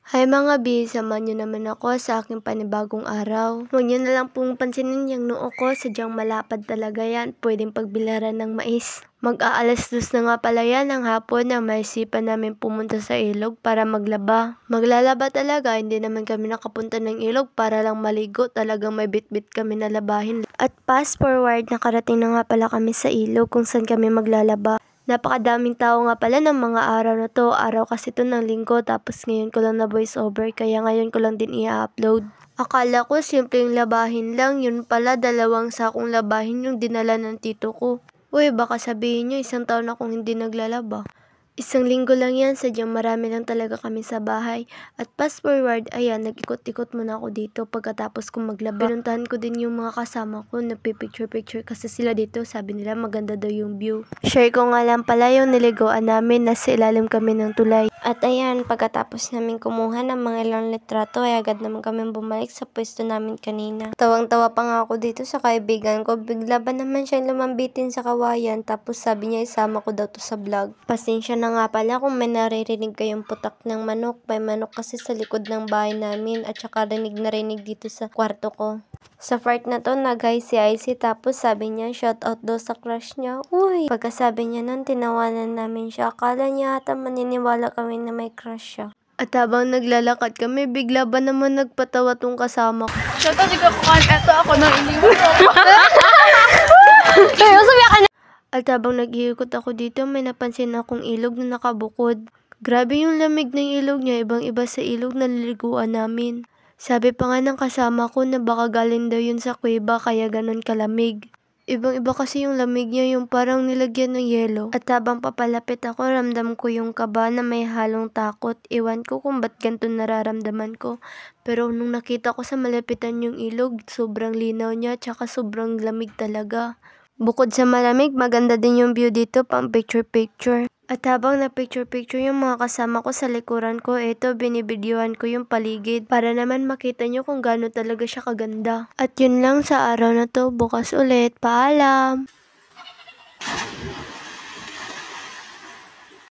Hi mga B, samahan niyo naman ako sa aking panibagong araw. Huwag niyo na lang pong pansinin yung noo ko, sadyang malapad talaga yan, pwedeng pagbilaran ng mais. Mag-aalas 2 na nga pala yan ng hapon na maisipan namin pumunta sa ilog para maglaba. Maglalaba talaga, hindi naman kami nakapunta ng ilog para lang maligo, talagang may bit-bit kami na labahin. At fast forward, nakarating na nga pala kami sa ilog kung saan kami maglalaba. Napakadaming tao nga pala ng mga araw na to. Araw kasi to ng linggo, tapos ngayon ko lang na voice over, kaya ngayon ko lang din i-upload. Akala ko simpleng labahin lang, yun pala 2 sakong labahin yung dinala ng tito ko. Uy, baka sabihin nyo 1 taon akong hindi naglalaba. 1 linggo lang yan, sadyang marami lang talaga kami sa bahay. At fast forward, ayan, nag-ikot-ikot muna ako dito pagkatapos kong maglaba. Pinuntahan ko din yung mga kasama ko, nagpipicture-picture kasi sila dito, sabi nila maganda daw yung view. Share ko nga lang pala yung niligoan namin, nasa ilalim kami ng tulay. At ayan, pagkatapos namin kumuha ng mga ilang litrato, ay agad naman kami bumalik sa pwesto namin kanina. Tawang-tawa pa nga ako dito sa kaibigan ko, bigla ba naman siyang lumambitin sa kawayan, tapos sabi niya isama ko daw to sa vlog. Pasensya na nga pala kung may naririnig kayong putak ng manok, may manok kasi sa likod ng bahay namin, at saka rinig na rinig dito sa kwarto ko. Sa part na to, nag-hi si Icy, tapos sabi niya, shoutout daw sa crush niya. Uy! Pagkasabi niya nun, tinawanan namin siya. Akala niya ata maniniwala kami na may crush siya. At habang naglalakad kami, bigla ba naman nagpatawa tong kasama ko. Shoutout, di ka kuhan. Eto ako nang iniwan. Pero sabi ka na! At habang nag-iikot ako dito, may napansin akong ilog na nakabukod. Grabe yung lamig ng ilog niya, ibang-iba sa ilog na naliliguan namin. Sabi pa nga ng kasama ko na baka galing daw yun sa kuweba kaya ganun kalamig. Ibang-iba kasi yung lamig niya, yung parang nilagyan ng yelo. At habang papalapit ako, ramdam ko yung kaba na may halong takot. Iwan ko kung ba't ganito nararamdaman ko. Pero nung nakita ko sa malapitan yung ilog, sobrang linaw niya, tsaka sobrang lamig talaga. Bukod sa malamig, maganda din yung view dito, pang picture-picture. At habang na-picture-picture yung mga kasama ko sa likuran ko, eto, binibidyohan ko yung paligid para naman makita nyo kung gaano talaga siya kaganda. At yun lang sa araw na to, bukas ulit, paalam!